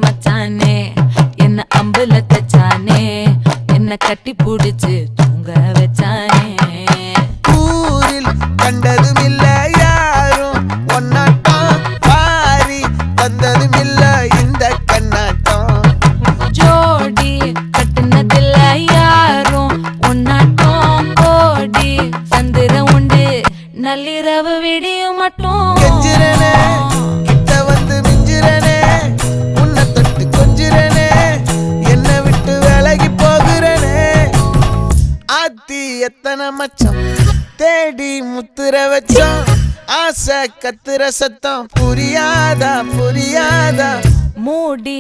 மச்சானே என்ன அம்புல தச்சானே என்ன கட்டி புடிச்சு தூங்க வச்சானே ஊரில் கண்டதும் இல்ல யாரும் ஒன்னாட்டம் பாரி வந்ததும் இல்ல இந்த கண்ணாட்டம் ஜோடி கட்டுனதில்ல யாரும் ஒன்னாட்டம் கோடி சந்திர உண்டு நள்ளிரவு விடியும் மட்டும் கெஞ்சிரனே கிட்ட வந்து மிஞ்சிரனே உன்னை தொட்டு கொஞ்சிரனே என்ன விட்டு விலகி போகிறனே ஆத்தி எத்தனை மச்சம் தேடி முத்துற வச்சோம் ஆசை கத்துற சத்தம் புரியாதா புரியாதா மூடி